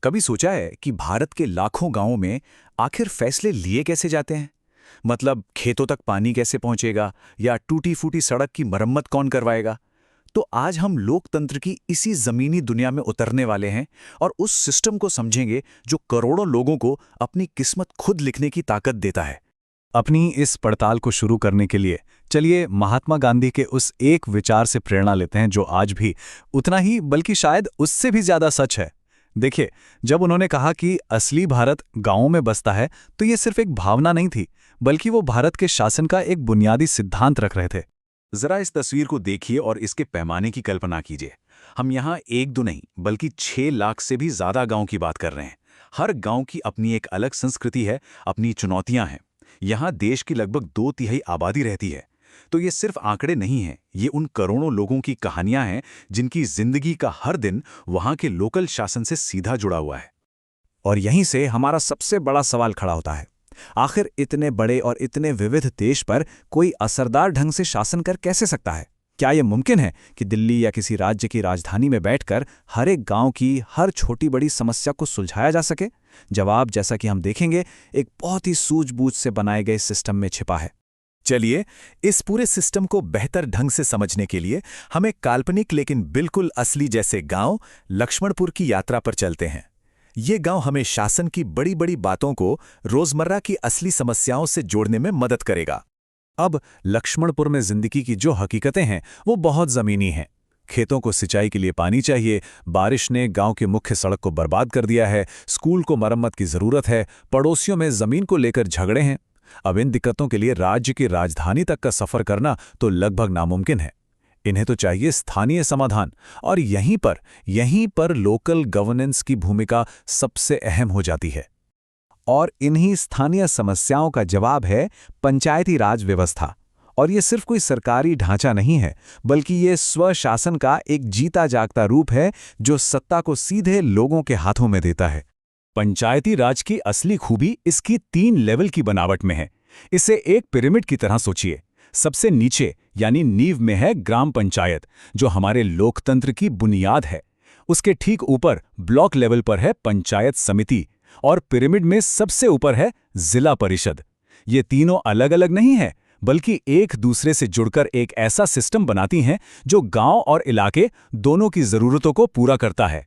कभी सोचा है कि भारत के लाखों गांवों में आखिर फैसले लिए कैसे जाते हैं? मतलब खेतों तक पानी कैसे पहुंचेगा या टूटी फूटी सड़क की मरम्मत कौन करवाएगा? तो आज हम लोकतंत्र की इसी जमीनी दुनिया में उतरने वाले हैं और उस सिस्टम को समझेंगे जो करोड़ों लोगों को अपनी किस्मत खुद लिखने की ताकत देता है। अपनी इस पड़ताल को शुरू करने के लिए चलिए महात्मा गांधी के उस एक विचार से प्रेरणा लेते हैं जो आज भी उतना ही बल्कि शायद उससे भी ज्यादा सच है। देखिए, जब उन्होंने कहा कि असली भारत गांवों में बसता है, तो ये सिर्फ एक भावना नहीं थी, बल्कि वो भारत के शासन का एक बुनियादी सिद्धांत रख रहे थे। जरा इस तस्वीर को देखिए और इसके पैमाने की कल्पना कीजिए। हम यहाँ एक दो नहीं बल्कि 6 लाख से भी ज्यादा गांव की बात कर रहे हैं। हर गांव की अपनी एक अलग संस्कृति है, अपनी चुनौतियां हैं। यहाँ देश की लगभग 2/3 आबादी रहती है। तो ये सिर्फ आंकड़े नहीं हैं, ये उन करोड़ों लोगों की कहानियां हैं जिनकी जिंदगी का हर दिन वहां के लोकल शासन से सीधा जुड़ा हुआ है। और यहीं से हमारा सबसे बड़ा सवाल खड़ा होता है, आखिर इतने बड़े और इतने विविध देश पर कोई असरदार ढंग से शासन कर कैसे सकता है? क्या यह मुमकिन है कि दिल्ली या किसी राज्य की राजधानी में बैठकर हर एक गांव की हर छोटी बड़ी समस्या को सुलझाया जा सके? जवाब, जैसा कि हम देखेंगे, एक बहुत ही सूझबूझ से बनाए गए सिस्टम में छिपा है। चलिए, इस पूरे सिस्टम को बेहतर ढंग से समझने के लिए हम एक काल्पनिक लेकिन बिल्कुल असली जैसे गांव लक्ष्मणपुर की यात्रा पर चलते हैं। ये गांव हमें शासन की बड़ी बड़ी बातों को रोजमर्रा की असली समस्याओं से जोड़ने में मदद करेगा। अब लक्ष्मणपुर में जिंदगी की जो हकीकतें हैं वो बहुत ज़मीनी हैं। खेतों को सिंचाई के लिए पानी चाहिए, बारिश ने गांव की मुख्य सड़क को बर्बाद कर दिया है, स्कूल को मरम्मत की ज़रूरत है, पड़ोसियों में ज़मीन को लेकर झगड़े हैं। अब इन दिक्कतों के लिए राज्य की राजधानी तक का सफ़र करना तो लगभग नामुमकिन है। इन्हें तो चाहिए स्थानीय समाधान, और यहीं पर लोकल गवर्नेंस की भूमिका सबसे अहम हो जाती है। और इन्हीं स्थानीय समस्याओं का जवाब है पंचायती राज व्यवस्था। और ये सिर्फ कोई सरकारी ढांचा नहीं है, बल्कि ये स्वशासन का एक जीता जागता रूप है जो सत्ता को सीधे लोगों के हाथों में देता है। पंचायती राज की असली खूबी इसकी 3 लेवल की बनावट में है। इसे एक पिरामिड की तरह सोचिए। सबसे नीचे यानी नींव में है ग्राम पंचायत, जो हमारे लोकतंत्र की बुनियाद है। उसके ठीक ऊपर ब्लॉक लेवल पर है पंचायत समिति, और पिरामिड में सबसे ऊपर है जिला परिषद। ये तीनों अलग अलग नहीं है, बल्कि एक दूसरे से जुड़कर एक ऐसा सिस्टम बनाती हैं जो गांव और इलाके दोनों की जरूरतों को पूरा करता है।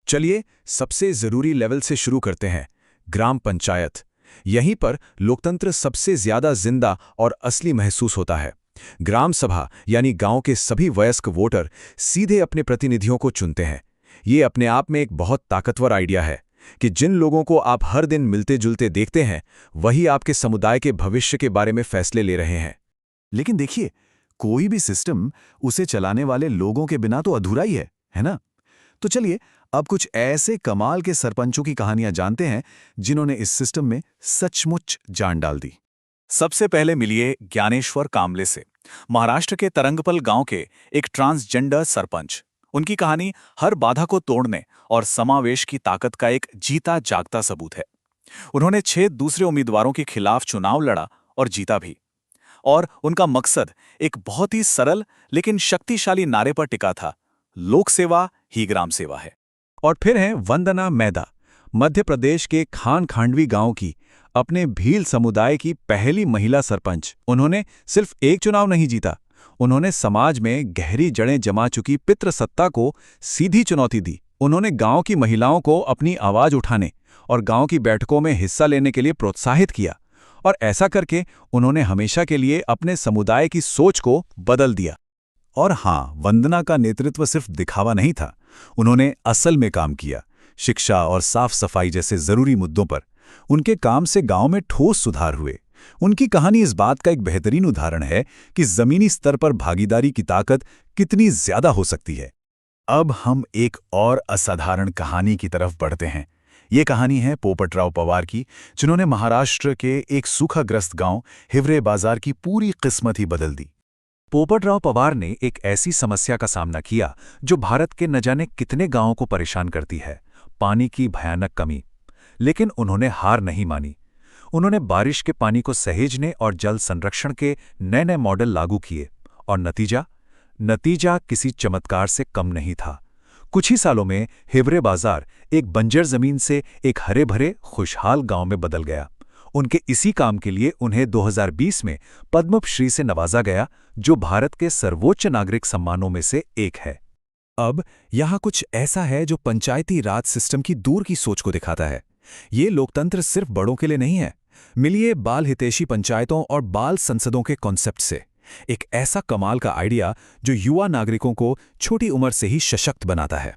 चलिए, सबसे जरूरी लेवल से शुरू करते हैं, ग्राम पंचायत। यहीं पर लोकतंत्र सबसे ज्यादा जिंदा और असली महसूस होता है। ग्राम सभा यानी गांव के सभी वयस्क वोटर सीधे अपने प्रतिनिधियों को चुनते हैं। ये अपने आप में एक बहुत ताकतवर आइडिया है कि जिन लोगों को आप हर दिन मिलते जुलते देखते हैं, वही आपके समुदाय के भविष्य के बारे में फैसले ले रहे हैं। लेकिन देखिए, कोई भी सिस्टम उसे चलाने वाले लोगों के बिना तो अधूरा ही है ना? तो चलिए, अब कुछ ऐसे कमाल के सरपंचों की कहानियां जानते हैं जिन्होंने इस सिस्टम में सचमुच जान डाल दी। सबसे पहले मिलिए ज्ञानेश्वर कांबले से, महाराष्ट्र के तरंगपल गांव के एक ट्रांसजेंडर सरपंच। उनकी कहानी हर बाधा को तोड़ने और समावेश की ताकत का एक जीता जागता सबूत है। उन्होंने 6 दूसरे उम्मीदवारों के खिलाफ चुनाव लड़ा और जीता भी। और उनका मकसद एक बहुत ही सरल लेकिन शक्तिशाली नारे पर टिका था, लोक सेवा ही ग्राम सेवा है। और फिर हैं वंदना मेहता, मध्य प्रदेश के खान खांडवी गांव की, अपने भील समुदाय की पहली महिला सरपंच। उन्होंने सिर्फ एक चुनाव नहीं जीता, उन्होंने समाज में गहरी जड़ें जमा चुकी पितृसत्ता को सीधी चुनौती दी। उन्होंने गांव की महिलाओं को अपनी आवाज उठाने और गांव की बैठकों में हिस्सा लेने के लिए प्रोत्साहित किया, और ऐसा करके उन्होंने हमेशा के लिए अपने समुदाय की सोच को बदल दिया। और हाँ, वंदना का नेतृत्व सिर्फ दिखावा नहीं था, उन्होंने असल में काम किया। शिक्षा और साफ सफाई जैसे जरूरी मुद्दों पर उनके काम से गांव में ठोस सुधार हुए। उनकी कहानी इस बात का एक बेहतरीन उदाहरण है कि जमीनी स्तर पर भागीदारी की ताकत कितनी ज्यादा हो सकती है। अब हम एक और असाधारण कहानी की तरफ बढ़ते हैं। ये कहानी है पोपटराव पवार की, जिन्होंने महाराष्ट्र के एक सूखाग्रस्त गांव हिवरे बाजार की पूरी किस्मत ही बदल दी। पोपटराव पवार ने एक ऐसी समस्या का सामना किया जो भारत के न जाने कितने गांवों को परेशान करती है, पानी की भयानक कमी। लेकिन उन्होंने हार नहीं मानी। उन्होंने बारिश के पानी को सहेजने और जल संरक्षण के नए नए मॉडल लागू किए, और नतीजा किसी चमत्कार से कम नहीं था। कुछ ही सालों में हिवरे बाजार एक बंजर जमीन से एक हरे भरे खुशहाल गांव में बदल गया। उनके इसी काम के लिए उन्हें 2020 में पद्म श्री से नवाजा गया, जो भारत के सर्वोच्च नागरिक सम्मानों में से एक है। अब यहाँ कुछ ऐसा है जो पंचायती राज सिस्टम की दूर की सोच को दिखाता है। ये लोकतंत्र सिर्फ बड़ों के लिए नहीं है। मिलिए बाल हितैषी पंचायतों और बाल संसदों के कॉन्सेप्ट से। एक ऐसा कमाल का आइडिया जो युवा नागरिकों को छोटी उम्र से ही सशक्त बनाता है।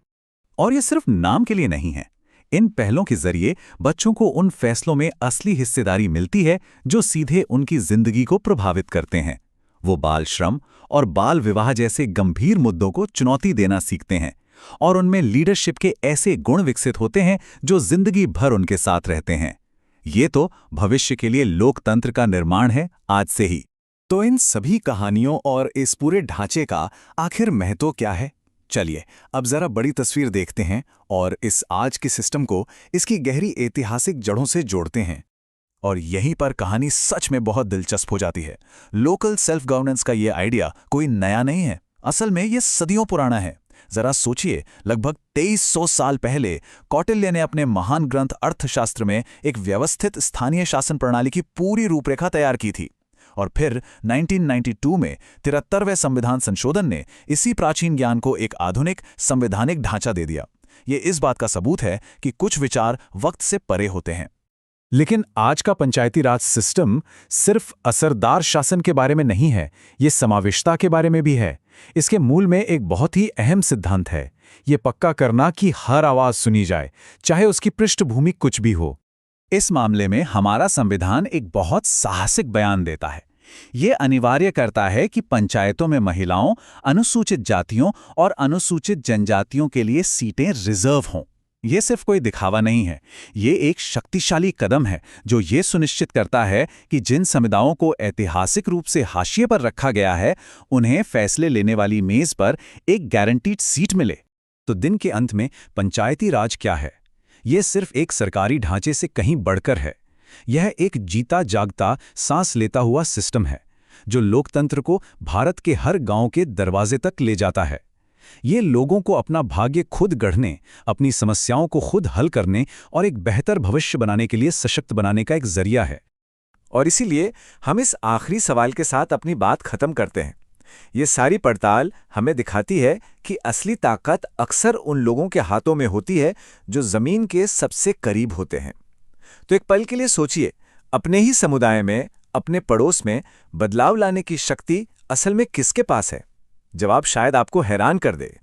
और ये सिर्फ नाम के लिए नहीं है। इन पहलों के जरिए बच्चों को उन फैसलों में असली हिस्सेदारी मिलती है जो सीधे उनकी जिंदगी को प्रभावित करते हैं। वो बाल श्रम और बाल विवाह जैसे गंभीर मुद्दों को चुनौती देना सीखते हैं और उनमें लीडरशिप के ऐसे गुण विकसित होते हैं जो जिंदगी भर उनके साथ रहते हैं। ये तो भविष्य के लिए लोकतंत्र का निर्माण है, आज से ही। तो इन सभी कहानियों और इस पूरे ढांचे का आखिर महत्व क्या है? चलिए अब जरा बड़ी तस्वीर देखते हैं और इस आज के सिस्टम को इसकी गहरी ऐतिहासिक जड़ों से जोड़ते हैं। और यहीं पर कहानी सच में बहुत दिलचस्प हो जाती है। लोकल सेल्फ गवर्नेंस का ये आइडिया कोई नया नहीं है, असल में ये सदियों पुराना है। जरा सोचिए, लगभग 2300 साल पहले कौटिल्य ने अपने महान ग्रंथ अर्थशास्त्र में एक व्यवस्थित स्थानीय शासन प्रणाली की पूरी रूपरेखा तैयार की थी। और फिर 1992 में 73वें संविधान संशोधन ने इसी प्राचीन ज्ञान को एक आधुनिक संवैधानिक ढांचा दे दिया। ये इस बात का सबूत है कि कुछ विचार वक्त से परे होते हैं। लेकिन आज का पंचायती राज सिस्टम सिर्फ असरदार शासन के बारे में नहीं है, ये समावेशिता के बारे में भी है। इसके मूल में एक बहुत ही अहम सिद्धांत है, ये पक्का करना कि हर आवाज सुनी जाए, चाहे उसकी पृष्ठभूमि कुछ भी हो। इस मामले में हमारा संविधान एक बहुत साहसिक बयान देता है। ये अनिवार्य करता है कि पंचायतों में महिलाओं, अनुसूचित जातियों और अनुसूचित जनजातियों के लिए सीटें रिजर्व हों। ये सिर्फ कोई दिखावा नहीं है, ये एक शक्तिशाली कदम है जो ये सुनिश्चित करता है कि जिन समुदायों को ऐतिहासिक रूप से हाशिए पर रखा गया है, उन्हें फैसले लेने वाली मेज पर एक गारंटीड सीट मिले। तो दिन के अंत में पंचायती राज क्या है? ये सिर्फ एक सरकारी ढांचे से कहीं बढ़कर है। यह एक जीता जागता, सांस लेता हुआ सिस्टम है जो लोकतंत्र को भारत के हर गांव के दरवाजे तक ले जाता है। ये लोगों को अपना भाग्य खुद गढ़ने, अपनी समस्याओं को खुद हल करने और एक बेहतर भविष्य बनाने के लिए सशक्त बनाने का एक जरिया है। और इसीलिए हम इस आखिरी सवाल के साथ अपनी बात खत्म करते हैं। ये सारी पड़ताल हमें दिखाती है कि असली ताकत अक्सर उन लोगों के हाथों में होती है जो जमीन के सबसे करीब होते हैं। तो एक पल के लिए सोचिए, अपने ही समुदाय में, अपने पड़ोस में बदलाव लाने की शक्ति असल में किसके पास है? जवाब शायद आपको हैरान कर दे।